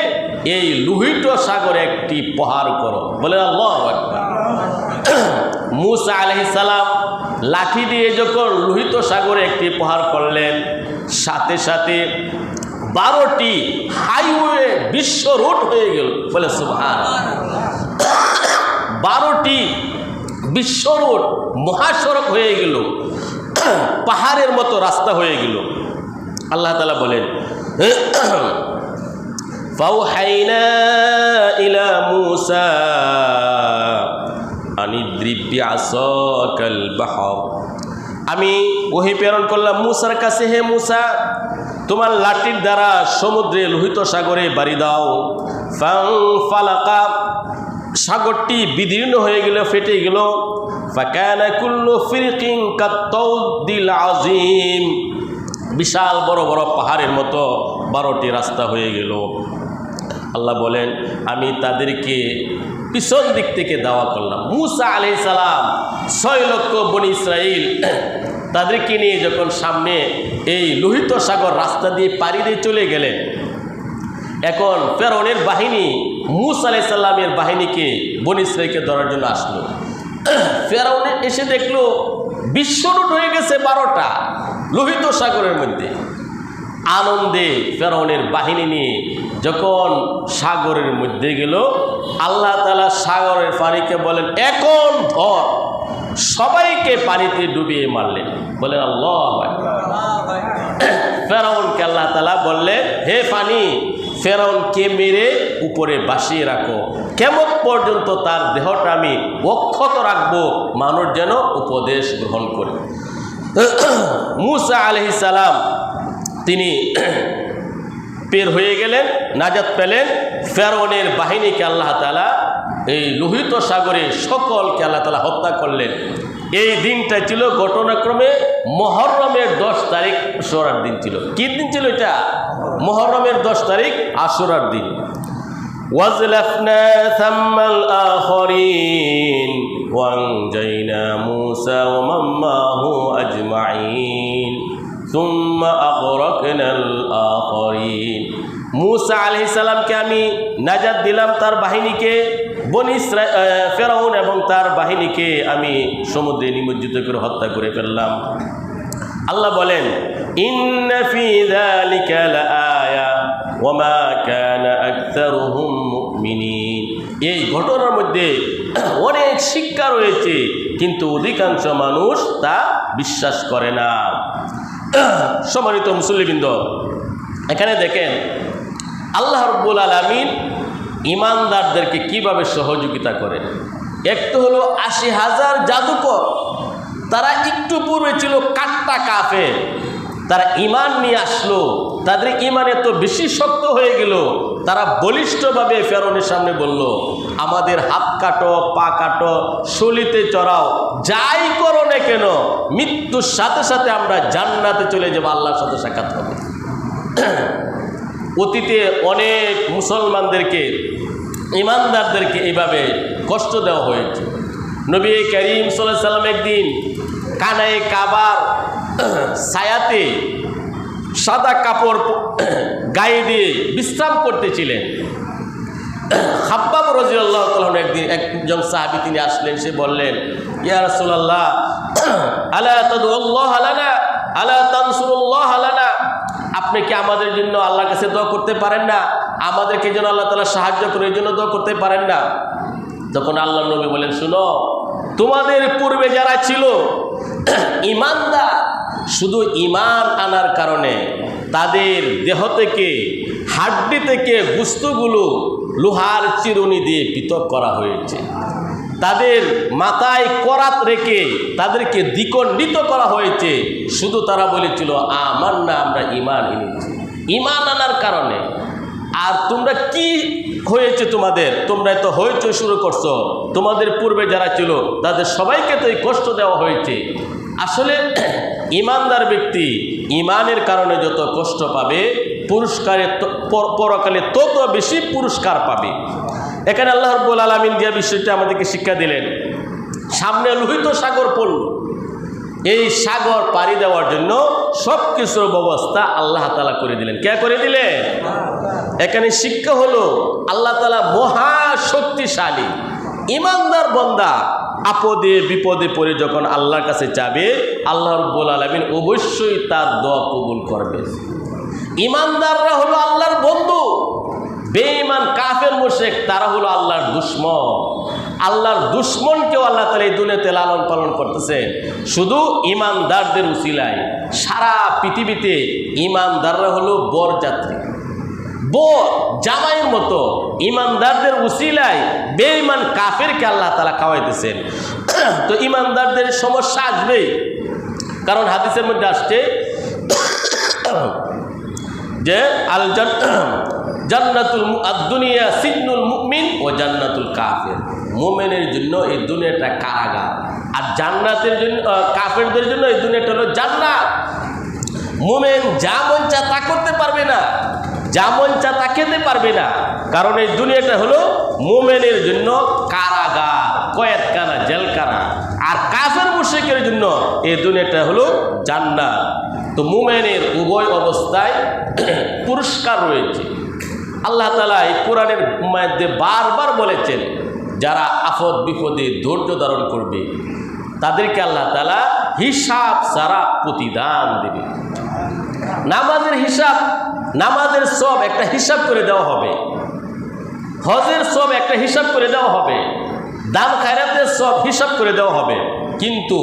এই লোহিত সাগরে একটি প্রহার করো। বলেন আল্লাহু আকবার। মূসা আলাইহিস সালাম লাঠি দিয়ে যখন লোহিত সাগরে একটি প্রহার করলেন, সাথে সাথে 12টি হাইওয়ে বিশ্ব রোড হয়ে গেল। বলে সুবহানাল্লাহ। 12টি বিশ্ব রোড মহাসড়ক হয়ে গেল, পাহাড়ের মতো রাস্তা হয়ে গেল। আল্লাহ তাআলা বলেন, ফাওহাইনা ইলা মূসা আনিদ্রিব বিআসাকাল বাহর, আমি ওহী প্রেরণ করলাম মূসার কাছে, হে মূসা, তোমার লাঠির দ্বারা সমুদ্রে লোহিত সাগরে বাড়ি দাও। ফালাকা, সাগরটি বিদীর্ণ হয়ে গেল, ফেটে গেল। ফাকানা কুল্লু ফিরকিন কাত্তাউদিল আযীম, বিশাল বড় বড় পাহাড়ের মতো 12টি রাস্তা হয়ে গেল। আল্লাহ বলেন, আমি তাদেরকে পিছন দিক থেকে দাওয়া করলাম। মূসা আলাইহিস সালাম 6 লক্ষ বনি ইসরাইল তাদেরকে নিয়ে যখন সামনে এই লোহিত সাগর রাস্তা দিয়ে পাড়ি দিয়ে চলে গেলেন, এখন ফেরাউনের বাহিনী মূসা আলাইহিস সালামের বাহিনীকে বনি ইসরাইলকে ধরার জন্য আসলো। ফেরাউন এসে দেখলো বিশ্বরুট হয়ে গেছে 12টা লোহিত সাগরের মধ্যে। আনন্দে ফেরাউনের বাহিনী নিয়ে যখন সাগরের মধ্যে গেল, আল্লাহ তাআলা সাগরের পানিকে বলেন, এখন ধর। সবাইকে পানিতে ডুবিয়ে মারলেন। বলেন আল্লাহু আকবার। ফেরাউনকে আল্লাহ তাআলা বললেন, হে পানি, ফেরাউনকে মেরে উপরে ভাসিয়ে রাখো, কিয়ামত পর্যন্ত তার দেহটা আমি অক্ষত রাখবো, মানুষ যেন উপদেশ গ্রহণ করে। মূসা আলাইহিস সালাম তিনি বের হয়ে গেলেন, নাজাত পেলেন। ফেরাউনের বাহিনীকে আল্লাহ তাআলা এই লোহিত সাগরে সকলকে আল্লাহ তাআলা হত্যা করলেন। এই দিনটা ছিল ঘটনাক্রমে মুহররমের 10 তারিখ আশুরার দিন ছিল। কি দিন ছিল এটা? মুহররমের 10 তারিখ আশুরার দিন। ওয়াজলাফনা থাম্মাল আখরিন ওয়ানজাইনা মূসা ওয়া মান মাহু আজমাইন সুম্মা আগরাকনাল আখরিন। মূসা আলাইহিস সালামকে আমি নাজাত দিলাম, তার বাহিনীকে, বনি ইসরাইল ফেরাউন এবং তার বাহিনীকে আমি সমুদ্রে নিমজ্জিত করে হত্যা করে ফেললাম। আল্লাহ বলেন, ইন্না ফি যালিকা লাআয়া ওয়া মা কানা আকতারুহুম মুমিনিন। এই ঘটনার মধ্যে অনেক শিক্ষা রয়েছে, কিন্তু অধিকাংশ মানুষ তা বিশ্বাস করে না। সম্মানিত মুসল্লিবৃন্দ, এখানে দেখেন আল্লাহ রাব্বুল আলামিন ইমানদারদেরকে কিভাবে সহযোগিতা করেন। এক তো হলো 80,000 জাদুকর, তারা একটু পূর্বে ছিল কাট্টা কাফের, তারা ঈমান নিয়ে আসলো। তাদের ঈমান এত বেশি শক্ত হয়ে গেল, তারা বলিষ্ঠভাবে ফেরাউনের সামনে বলল, আমাদের হাত কাটো, পা কাটো, শলিতে চড়াও, যাই করো না কেন, মৃত্যুর সাথে সাথে আমরা জান্নাতে চলে যাব, আল্লাহর সাথে সাক্ষাৎ হবে। অতীতে অনেক মুসলমানদেরকে, ইমানদারদেরকে এইভাবে কষ্ট দেওয়া হয়েছে। নবী করিম সাল্লাল্লাহু আলাইহি সাল্লাম একদিন কানায়ে কাবার ছায়াতে সাদা কাপড় গায়ে দিয়ে বিশ্রাম করতেছিলেন। খাব্বাব রাদিয়াল্লাহু তাআলা একদিন একজন সাহাবী তিনি আসলেন, সে বললেন, ইয়া রাসূলুল্লাহ, আলা তাদউল্লাহ লানা আলা তানসুরুল্লাহ লানা, আপনি কি আমাদের জন্য আল্লাহর কাছে দোয়া করতে পারেন না? আমাদেরকে যেন আল্লাহ তাআলা সাহায্য করে, এই জন্য দোয়া করতে পারেন না? তখন আল্লাহর নবী বলেন, শুনো, তোমাদের পূর্বে যারা ছিল ঈমানদার, শুধু ঈমান আনার কারণে তাদের দেহ থেকে, হাড্ডি থেকে গোশতগুলো লোহার চিরুনি দিয়ে পৃথক করা হয়েছে। তাদের মাথায় করাত রেখে তাদেরকে দ্বিখণ্ডিত করা হয়েছে। শুধু তারা বলেছিল, আমান্না, আমরা ঈমান এনেছি। ঈমান আনার কারণে। আর তোমরা কি হয়েছে তোমাদের? তোমরা তো হইচই শুরু করছো, তোমাদের পূর্বে যারা ছিল তাদের সবাইকে তো এই কষ্ট দেওয়া হয়েছে। আসলে ঈমানদার ব্যক্তি ঈমানের কারণে যত কষ্ট পাবে, পুরস্কারের পরকালে তত বেশি পুরস্কার পাবে। এখানে আল্লাহ রাব্বুল আলামিন যে বিষয়টা আমাদেরকে শিক্ষা দিলেন, সামনে লোহিত সাগর পড়ল, এই সাগর পাড়ি দেওয়ার জন্য সব কিছুর ব্যবস্থা আল্লাহ তাআলা করে দিলেন। কে করে দিলেন? এখানে শিক্ষা হলো আল্লাহ তাআলা মহা শক্তিশালী। ঈমানদার বান্দা আপদে বিপদে পড়ে যখন আল্লাহর কাছে যাবে, আল্লাহ রাব্বুল আলামিন অবশ্যই তার দোয়া কবুল করবেন। ঈমানদাররা হলো আল্লাহর বন্ধু, বেঈমান কাফের মুশরিক তারা হলো আল্লাহর দুশমন। আল্লাহর দুশমনকেও আল্লাহ তাআলা এই দুনিয়াতে লালন পালন করতেছে শুধু ঈমানদারদের উসিলায়। সারা পৃথিবীতে ঈমানদাররা হলো বরযাত্রী, বর জামাইয়ের মতো। ঈমানদারদের উসিলায় বেঈমান কাফেরকে আল্লাহ তাআলা খাওয়াইতেছেন। তো ঈমানদারদের সমস্যা আসবেই, কারণ হাদিসের মধ্যে আসছে যে আল জান্নাতুল দুনিয়া সিজনুল মুমিন ও জান্নাতুল কাফির। মুমিনের জন্য এই দুনিয়াটা কারাগার, আর জান্নাতের জন্য কাফেরদের জন্য এই দুনিয়াটা হলো জান্নাত। মুমিন যা মন চা তা করতে পারবে না, যা মন চা তা খেতে পারবে না, কারণ এই দুনিয়াটা হলো মুমিনের জন্য কারাগার, কয়েদখানা, জেলখানা। আর কাফের মুশরিকের জন্য এই দুনিয়াটা হলো জান্নাত। তো মুমিনের উভয় অবস্থায় পুরস্কার রয়েছে। আল্লাহ তাআলা এই কোরআনের মধ্যে বারবার বলেছেন, যারা আপদ বিপদে ধৈর্য ধারণ করবে তাদেরকে আল্লাহ তাআলা হিসাব ছাড়া প্রতিদান দেবে। নামাজের হিসাব, নামাজের সব একটা হিসাব করে দেওয়া হবে, হজের সব একটা হিসাব করে দেওয়া হবে, দান খায়রাতের সব হিসাব করে দেওয়া হবে। কিন্তু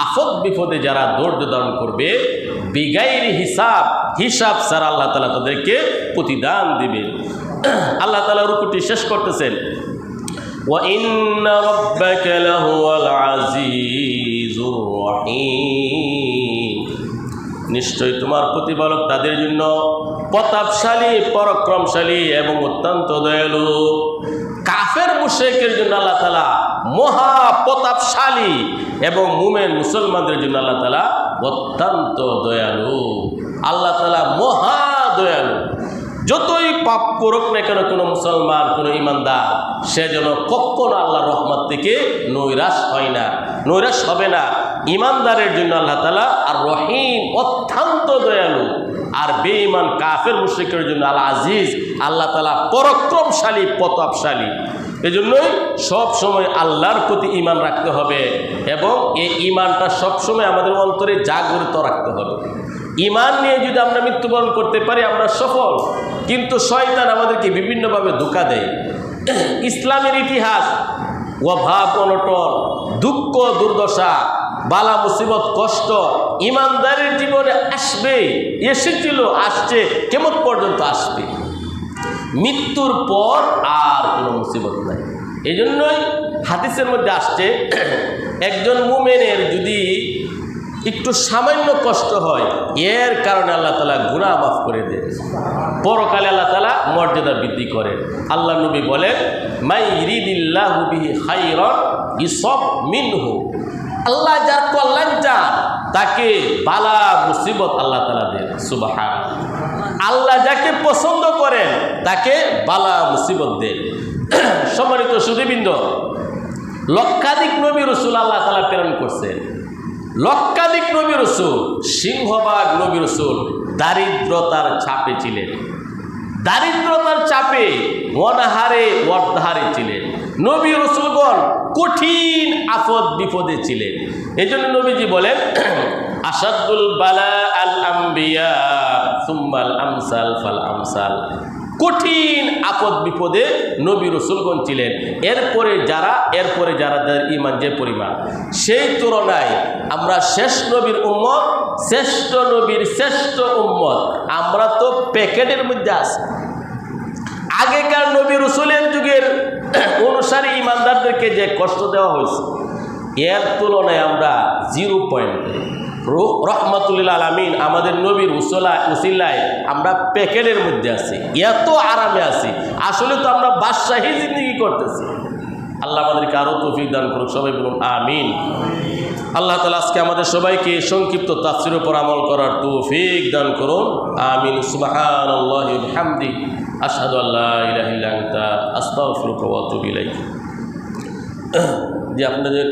আপদ বিপদে যারা ধৈর্য ধারণ করবে বিগাইর হিসাব, হিসাব ছাড়া আল্লাহ তাআলা তাদেরকে প্রতিদান দিবে। আল্লাহ তাআলা রুকুটি শেষ করতেছেন, ওয়া ইন্না রাব্বাকা লাহুয়াল আজিজুর রহিম, নিশ্চয়ই তোমার প্রতিপালক তাদের জন্য প্রতাপশালী, পরাক্রমশালী এবং অত্যন্ত দয়ালু। কাফের মুশরিকের জন্য আল্লাহ তাআলা মহা প্রতাপশালী এবং মুমিন মুসলমানদের জন্য আল্লাহ তাআলা অত্যন্ত দয়ালু। আল্লাহ তাআলা মহা দয়ালু। যতই পাপ করুক না কেন কোনো মুসলমান, কোনো ইমানদার, সে যেন কখনো আল্লাহর রহমত থেকে নৈরাশ হয় না, নৈরাশ হবে না। ইমানদারের জন্য আল্লাহ তাআলা আর রহিম, অত্যন্ত দয়ালু। আর বেঈমান কাফের মুশরিকের জন্য আল আজিজ, আল্লাহ তাআলা পরাক্রমশালী, প্রতাপশালী। এজন্যই সব সময় আল্লাহর প্রতি ঈমান রাখতে হবে এবং এই ঈমানটা সবসময় আমাদের অন্তরে জাগ্রত রাখতে হবে। ঈমান নিয়ে যদি আমরা মৃত্যুবরণ করতে পারি আমরা সফল। কিন্তু শয়তান আমাদেরকে বিভিন্নভাবে ধোঁকা দেয়। ইসলামের ইতিহাস, অভাব অনটন, দুঃখ দুর্দশা, বালা মুসিবত, কষ্ট ঈমানদারের জীবনে আসবে, এসেছিল, আসছে, কিয়ামত পর্যন্ত আসবে। মৃত্যুর পর আর কোনো মুসিবত নাই। এই জন্যই হাদিসের মধ্যে আসছে, একজন মুমিনের যদি একটু সামান্য কষ্ট হয়, এর কারণে আল্লাহ তাআলা গুনাহ মাফ করে দেন, পরকালে আল্লাহ তাআলা মর্যাদা বৃদ্ধি করেন। আল্লাহ নবী বলেন, মাই ইরিদিল্লাহু বিহি খায়রান ইউসাব মিনহু, আল্লাহ যার কল্যাণ চান তাকে বালা মুসিবত আল্লাহ তাআলা দেন। সুবহানাল্লাহ। আল্লাহ যাকে পছন্দ করেন তাকে বালা মুসিবত দেন। সম্মানিত সুধীবৃন্দ, লক্ষাধিক নবী রাসূল আল্লাহ তাআলা প্রেরণ করছেন, লক্ষাধিক নবী রাসূল, সিংহভাগ নবী রাসূল দারিদ্রতার চাপে ছিলেন, দারিদ্রতার চাপে অনাহারে অর্ধাহারে ছিলেন। নবী রাসূলগণ কঠিন আপদ বিপদে ছিলেন। এই জন্য নবীজি বলেন, আসাদুল বালা আল আম্বিয়া সুম্মাল আমসাল ফাল আমসাল। কঠিন আপদ বিপদে নবী রাসূলগণ ছিলেন। এরপরে যারা যাদের ঈমান যে পরিমাণ, সেই তুলনায় আমরা শেষ নবীর উম্মত, শ্রেষ্ঠ নবীর শ্রেষ্ঠ উম্মত, আমরা তো প্যাকেটের মধ্যে আছি। আগেকার নবী রাসূলের যুগের অনুসারী ঈমানদারদেরকে যে কষ্ট দেওয়া হয়েছে, এর তুলনায় আমরা 0 পয়েন্ট। রহমাতুল লিল আলামিন আমাদের নবীর উসিলায় আমরা প্যাকেটের মধ্যে আছি, এত আরামে আছি। আসলে তো আমরা বাদশাহী জিন্দেগি করতেছি। আল্লাহ আমাদেরকে আরও তৌফিক দান করুন, সবাই বলুন আমিন। আল্লাহ তাআলা আজকে আমাদের সবাইকে সংক্ষিপ্ত তাফসীরের উপর আমল করার তৌফিক দান করুন, আমিন। সুবহানাল্লাহি ওয়া বিহামদিহি, আশহাদু আল্লা ইলাহা ইল্লা আনতা, আস্তাগফিরুকা ওয়া আতুবু ইলাইক। যে আপনাদের